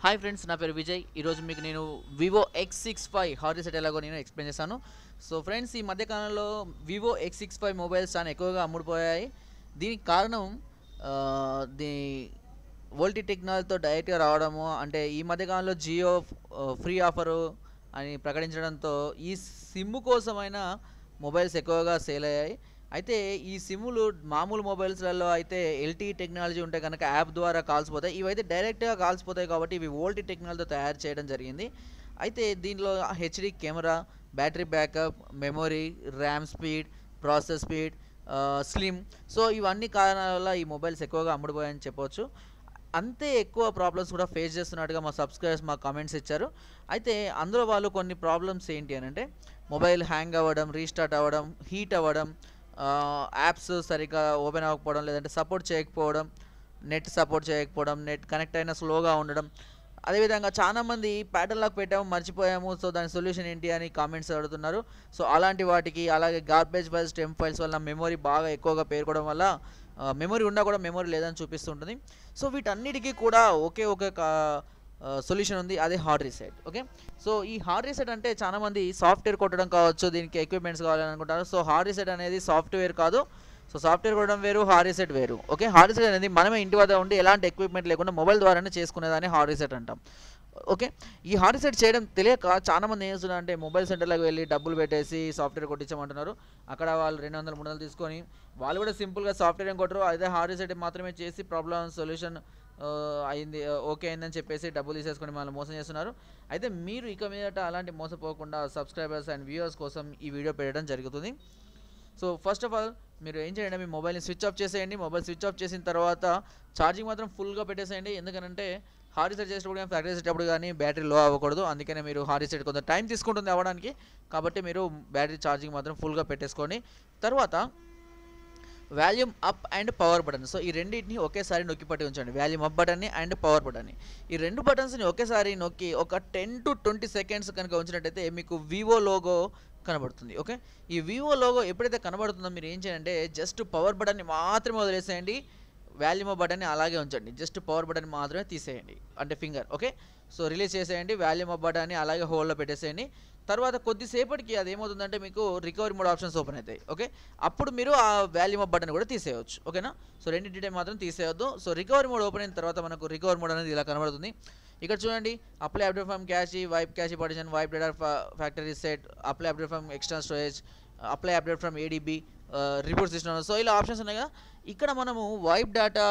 Hi friends, నా పేరు విజయ్. ఈరోజు మీకు నేను వివో X65 హార్డ్ రీసెట్ ఎలాగో నేను ఎక్స్ప్లెయిన్ చేస్తాను. సో ఫ్రెండ్స్, ఈ మధ్యకాలంలో వివో X65 మొబైల్స్ చాలా ఎక్కువగా అమ్ముడుపోయాయి. దీనికి కారణం దీ వోల్టీ టెక్నాలజీతో డైరెక్ట్గా రావడము. అంటే ఈ మధ్యకాలంలో జియో ఫ్రీ ఆఫరు అని ప్రకటించడంతో ఈ సిమ్ కోసమైన మొబైల్స్ ఎక్కువగా సేల్ అయ్యాయి. అయితే ఈ సిమ్ములు మామూలు మొబైల్స్లలో అయితే ఎల్టీఈ టెక్నాలజీ ఉంటే కనుక యాప్ ద్వారా కాల్స్ పోతాయి. ఇవైతే డైరెక్ట్గా కాల్స్ పోతాయి కాబట్టి ఇవి వోల్టీ టెక్నాలజీతో తయారు చేయడం జరిగింది. అయితే దీనిలో HD camera, battery backup, memory, RAM speed, process speed, slim, so ఇవన్నీ కారణాల వల్ల ఈ మొబైల్స్ ఎక్కువగా అమ్ముడుపోయాయని చెప్పవచ్చు. అంతే ఎక్కువ ప్రాబ్లమ్స్ కూడా ఫేస్ చేస్తున్నట్టుగా మా సబ్స్క్రైబర్స్ మా కామెంట్స్ ఇచ్చారు. అయితే అందులో వాళ్ళు కొన్ని ప్రాబ్లమ్స్ ఏంటి అని అంటే, మొబైల్ హ్యాంగ్ అవ్వడం, రీస్టార్ట్ అవ్వడం, హీట్ అవ్వడం, యాప్స్ సరిగ్గా ఓపెన్ అవ్వకపోవడం, లేదంటే సపోర్ట్ చేయకపోవడం, నెట్ సపోర్ట్ చేయకపోవడం, నెట్ కనెక్ట్ అయినా స్లోగా ఉండడం. అదేవిధంగా చాలామంది ప్యాటర్న్ లాక్ పెట్టాము, మర్చిపోయాము, సో దాని సొల్యూషన్ ఏంటి అని కామెంట్స్ అడుగుతున్నారు. సో అలాంటి వాటికి, అలాగే గార్బేజ్ ఫైల్స్, టెంప్ ఫైల్స్ వల్ల మెమొరీ బాగా ఎక్కువగా పేరుకోవడం వల్ల మెమొరీ ఉన్నా కూడా మెమొరీ లేదని చూపిస్తుంటుంది. సో వీటన్నిటికీ కూడా ఒకే ఒక సొల్యూషన్ ఉంది, అదే హార్డ్ రీసెట్. ఓకే, సో ఈ హార్డ్ రీసెట్ అంటే చాలామంది సాఫ్ట్వేర్ కొట్టడం కావచ్చు, దీనికి ఎక్విప్మెంట్స్ కావాలని అనుకుంటారు. సో హార్డ్ రీసెట్ అనేది సాఫ్ట్వేర్ కాదు. సో సాఫ్ట్వేర్ కొట్టడం వేరు, హార్డ్ రీసెట్ వేరు. ఓకే, హార్డ్ రీసెట్ అనేది మనమే ఇంటి వద్ద ఉండి ఎలాంటి ఎక్విప్మెంట్ లేకుండా మొబైల్ ద్వారానే చేసుకునేదాన్ని హార్డ్ రీసెట్ అంటాం. ఓకే, ఈ హార్డ్ రీసెట్ చేయడం తెలియక చాలామంది ఏం చేస్తున్నారు అంటే, మొబైల్ సెంటర్లోకి వెళ్ళి డబ్బులు పెట్టేసి సాఫ్ట్వేర్ కొట్టించమంటున్నారు. అక్కడ వాళ్ళు 200, 300 తీసుకొని వాళ్ళు కూడా సింపుల్గా సాఫ్ట్వేర్ ఏం కొట్టరు, అదే హార్డ్ రీసెట్ మాత్రమే చేసి ప్రాబ్లమ్ సొల్యూషన్ అయింది, ఓకే అయిందని చెప్పేసి డబ్బులు తీసేసుకొని మనం మోసం చేస్తున్నారు. అయితే మీరు ఇక మీదట అలాంటి మోసపోకుండా సబ్స్క్రైబర్స్ అండ్ వ్యూవర్స్ కోసం ఈ వీడియో పెట్టడం జరుగుతుంది. సో ఫస్ట్ ఆఫ్ ఆల్ మీరు ఏం చేయండి, మీ మొబైల్ని స్విచ్ ఆఫ్ చేసేయండి. మొబైల్ స్విచ్ ఆఫ్ చేసిన తర్వాత ఛార్జింగ్ మాత్రం ఫుల్గా పెట్టేసేయండి. ఎందుకంటే హార్డ్ రీసెట్ చేసేటప్పుడు కానీ, ఫ్యాక్టరీ చేసేటప్పుడు కానీ బ్యాటరీ లో అవ్వకూడదు. అందుకనే మీరు హార్డ్ రీసెట్ కొంత టైం తీసుకుంటుంది అవ్వడానికి, కాబట్టి మీరు బ్యాటరీ ఛార్జింగ్ మాత్రం ఫుల్గా పెట్టేసుకోండి. తర్వాత volume up and power button, so ఈ రెండింటిని ఒకేసారి నొక్కి పట్టి ఉంచండి. వాల్యూమ్ అప్ బటన్ని అండ్ పవర్ బటన్ని, ఈ రెండు బటన్స్ని ఒకేసారి నొక్కి ఒక 10 to 20 సెకండ్స్ కనుక ఉంచినట్టయితే మీకు వివో లోగో కనబడుతుంది. ఓకే, ఈ వివో లోగో ఎప్పుడైతే కనబడుతుందో మీరు ఏం చేయండి, జస్ట్ పవర్ బటన్ని మాత్రమే వదిలేసేయండి, వాల్యూమ్ అప్ బటన్ని అలాగే ఉంచండి. జస్ట్ పవర్ బటన్ మాత్రమే తీసేయండి, అంటే ఫింగర్. ఓకే, సో రిలీజ్ చేసేయండి, వాల్యూమ్ అప్ బటన్ని అలాగే హోల్డ్లో పెట్టేసేయండి. తర్వాత కొద్దిసేపటికి అది ఏమవుతుందంటే మీకు రికవరీ మోడ్ ఆప్షన్స్ ఓపెన్ అవుతాయి. ఓకే, అప్పుడు మీరు ఆ వాల్యూమ్ అప్ బటన్ కూడా తీసేయవచ్చు. ఓకేనా, సో రెండింటి మాత్రం తీసేయొద్దు. సో రికవరీ మోడ్ ఓపెన్ అయిన తర్వాత మనకు రికవరీ మోడ్ అనేది ఇలా కనబడుతుంది. ఇక్కడ చూడండి, apply update from cache, wipe cache partition, wipe data factory set, apply update from external storage, apply update from ADB, report system. So ఇలా ఆప్షన్స్ ఉన్నాయి కదా. ఇక్కడ మనము wipe data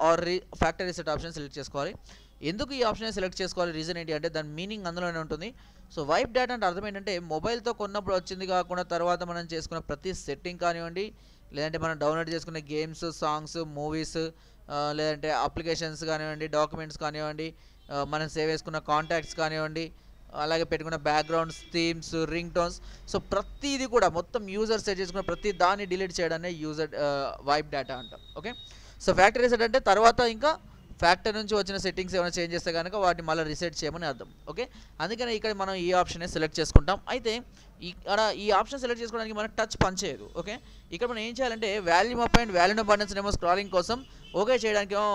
or factory set option select చేసుకోవాలి. ఎందుకు ఈ option select చేసుకోవాలి, reason ఏంటి అంటే దాని మీనింగ్ అందులోనే ఉంటుంది. సో వైప్ డేటా అంటే అర్థం ఏంటంటే, మొబైల్తో కొన్నప్పుడు వచ్చింది కాకుండా తర్వాత మనం చేసుకున్న ప్రతి సెట్టింగ్ కానివ్వండి, లేదంటే మనం డౌన్లోడ్ చేసుకునే గేమ్స్, సాంగ్స్, మూవీస్, లేదంటే అప్లికేషన్స్ కానివ్వండి, డాక్యుమెంట్స్ కానివ్వండి, మనం సేవ్ చేసుకున్న కాంటాక్ట్స్ కానివ్వండి, అలాగే పెట్టుకున్న backgrounds, themes, ring tones, so ప్రతిదీ కూడా మొత్తం యూజర్ సెట్ చేసుకున్న ప్రతి దాన్ని డిలీట్ చేయడాన్ని యూజర్ వైప్ డేటా అంటాం. ఓకే, సో ఫ్యాక్టరీ సెట్ అంటే తర్వాత ఇంకా ఫ్యాక్టరీ నుంచి వచ్చిన సెట్టింగ్స్ ఏమైనా చేంజ్ చేస్తే కనుక వాటిని మళ్ళీ రీసెట్ చేయమని అర్థం. ఓకే, అందుకని ఇక్కడ మనం ఈ ఆప్షన్ సెలెక్ట్ చేసుకుంటాం. అయితే ఇక్కడ ఈ ఆప్షన్ సెలెక్ట్ చేసుకోవడానికి మనం టచ్ పనిచేయదు. ఓకే, ఇక్కడ మనం ఏం చేయాలంటే volume up and volume down buttons ఏమో స్క్రాలింగ్ కోసం, ఓకే చేయడానికి ఏమో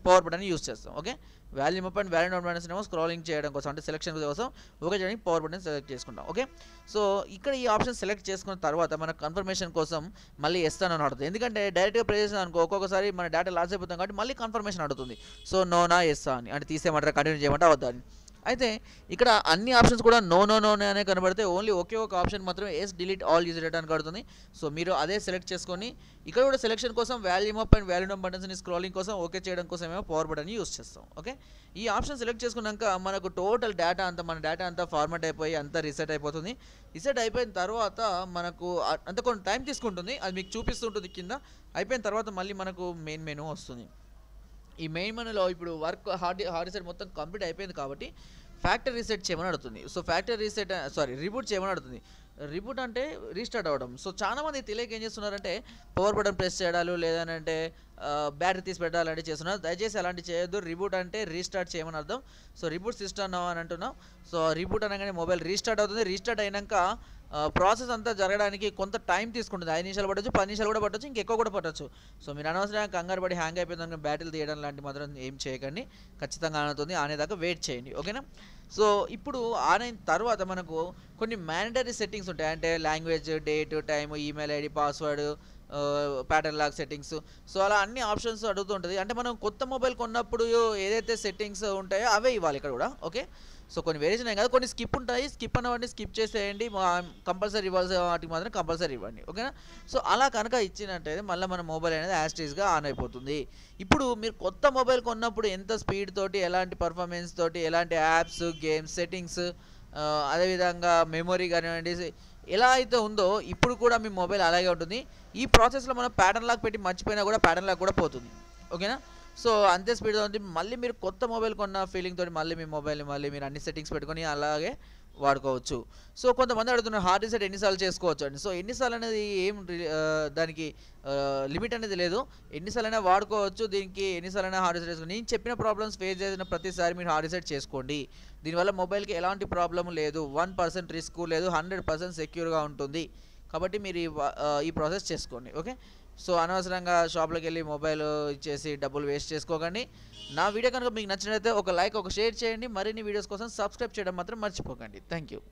పవర్ బటన్ యూస్ చేస్తాం. Okay, volume up and volume down buttons ఏమో స్క్రాలింగ్ చేయడం కోసం, అంటే సెలెక్షన్ కోసం ఓకే చేయడానికి పవర్ బటన్ సెలెక్ట్ చేసుకుంటాం. ఓకే, సో ఇక్కడ ఈ ఆప్షన్ సెలెక్ట్ చేసుకున్న తర్వాత మన కన్ఫర్మేషన్ కోసం మళ్ళీ ఎస్తాను అని అడుగుతుంది. ఎందుకంటే డైరెక్ట్గా ప్రెస్ చేసిన అనుకో ఒక్కొక్కసారి మన డేటా లాస్ అయిపోతాం కాబట్టి మళ్ళీ కన్ఫర్మేషన్ అడుగుతుంది. సో నోనా ఎస్తా అని, అంటే తీసేయమంటారా, కంటిన్యూ చేయమంటే అవద్దా అని. అయితే ఇక్కడ అన్ని ఆప్షన్స్ కూడా నో నో నో అనే కనబడితే ఓన్లీ ఒకే ఒక ఆప్షన్ మాత్రమే yes delete all use data అని కడుతుంది. సో మీరు అదే సెలెక్ట్ చేసుకొని ఇక్కడ కూడా సెలెక్షన్ కోసం volume up and volume down బటన్స్ని స్క్రాలింగ్ కోసం ఓకే చేయడం కోసం ఏమో పవర్ బటన్ యూస్ చేస్తాం. ఓకే, ఈ ఆప్షన్ సెలెక్ట్ చేసుకున్నాక మనకు టోటల్ డేటా అంతా, మన డేటా అంతా ఫార్మాట్ అయిపోయి అంతా రీసెట్ అయిపోతుంది. రీసెట్ అయిపోయిన తర్వాత మనకు అంత కొంత టైం తీసుకుంటుంది, అది మీకు చూపిస్తుంటుంది కింద. అయిపోయిన తర్వాత మళ్ళీ మనకు మెయిన్ మెనూ వస్తుంది. ఈ మెయిన్ మెనూలో ఇప్పుడు వర్క్ హార్డ్ రీసెట్ మొత్తం కంప్లీట్ అయిపోయింది కాబట్టి ఫ్యాక్టరీ రీసెట్ చేయమని అడుగుతుంది. సో ఫ్యాక్టరీ రీసెట్ రిబూట్ చేయమని అడుగుతుంది. రిబూట్ అంటే రీస్టార్ట్ అవ్వడం. సో చాలామంది తెలియక ఏం చేస్తున్నారంటే పవర్ బటన్ ప్రెస్ చేయడాలు లేదనంటే బ్యాటరీ తీసి పెట్టాలి అలాంటివి చేస్తున్నారు. దయచేసి అలాంటివి చేయొద్దు. రిబూట్ అంటే రీస్టార్ట్ చేయమని అర్థం. సో రిబూట్ సిస్టమ్ అని అంటున్నాం. సో రిబూట్ అనగానే మొబైల్ రీస్టార్ట్ అవుతుంది. రీస్టార్ట్ అయినాక ప్రాసెస్ అంతా జరగడానికి కొంత టైం తీసుకుంటుంది. 5 నిమిషాలు పట్టొచ్చు, 10 నిమిషాలు కూడా పట్టొచ్చు, ఇంకెక్కువ కూడా పట్టొచ్చు. సో మీరు అనవసరంగా కంగారు పడి హ్యాంగ్ అయిపోయిందని బ్యాటరీలు తీయడం లాంటి మాత్రం ఏం చేయకండి. ఖచ్చితంగా ఆనుతుంది. ఆనేదాకా వెయిట్ చేయండి. ఓకేనా? సో ఇప్పుడు ఆన్ అయిన తర్వాత మనకు కొన్ని మ్యాండటరీ సెట్టింగ్స్ ఉంటాయి. అంటే language, date, time, email ID, password, pattern lock settings. So అలా అన్ని ఆప్షన్స్ అడుగుతూ ఉంటుంది. అంటే మనం కొత్త మొబైల్ కొన్నప్పుడు ఏదైతే సెట్టింగ్స్ ఉంటాయో అవే ఇవ్వాలి ఇక్కడ కూడా. ఓకే, సో కొన్ని వేరియేషన్ కాదు, కొన్ని స్కిప్ ఉంటాయి. స్కిప్ అన్నవాడిని స్కిప్ చేసేయండి. కంపల్సరీ ఇవ్వాల్సిన వాటికి మాత్రం కంపల్సరీ ఇవ్వండి. ఓకేనా? సో అలా కనుక ఇచ్చినట్టయితే మళ్ళీ మన మొబైల్ అనేది యాస్టీస్గా ఆన్ అయిపోతుంది. ఇప్పుడు మీరు కొత్త మొబైల్ కొన్నప్పుడు ఎంత స్పీడ్ తోటి, ఎలాంటి పర్ఫార్మెన్స్ తోటి, ఎలాంటి యాప్స్, గేమ్స్, సెట్టింగ్స్, అదేవిధంగా మెమొరీ కానివ్వండి ఎలా అయితే ఉందో ఇప్పుడు కూడా మీ మొబైల్ అలాగే ఉంటుంది. ఈ ప్రాసెస్లో మనం ప్యాటర్న్ లాక్ పెట్టి మర్చిపోయినా కూడా ప్యాటర్న్ లాక్ కూడా పోతుంది. ఓకేనా? సో అంతే స్పీడ్గా ఉంది. మళ్ళీ మీరు కొత్త మొబైల్ కొన్న ఫీలింగ్ తోటి మళ్ళీ మీ మొబైల్ని మళ్ళీ మీరు అన్ని సెట్టింగ్స్ పెట్టుకొని అలాగే వాడుకోవచ్చు. సో కొంతమంది అడుగుతున్నారు హార్డ్ రీసెట్ ఎన్నిసార్లు చేసుకోవచ్చు అండి. సో ఎన్నిసార్లు అనేది దానికి లిమిట్ అనేది లేదు. ఎన్నిసార్లు అయినా వాడుకోవచ్చు. దీనికి ఎన్నిసార్లు అయినా హార్డ్ రీసెట్ చేసుకోండి. నేను చెప్పిన ప్రాబ్లమ్స్ ఫేస్ చేసిన ప్రతిసారి మీరు హార్డ్ రీసెట్ చేసుకోండి. దీనివల్ల మొబైల్కి ఎలాంటి ప్రాబ్లం లేదు, 1% రిస్క్ లేదు, 100% సెక్యూర్గా ఉంటుంది. కాబట్టి మీరు ఈ ప్రాసెస్ చేసుకోండి. ఓకే, సో అనవసరంగా షాప్లోకి వెళ్ళి మొబైల్ ఇచ్చేసి డబ్బులు వేస్ట్ చేసుకోకండి. నా వీడియో కనుక మీకు నచ్చినట్లయితే ఒక లైక్, ఒక షేర్ చేయండి. మరిన్ని వీడియోస్ కోసం సబ్స్క్రైబ్ చేయడం మాత్రం మర్చిపోకండి. Thank you.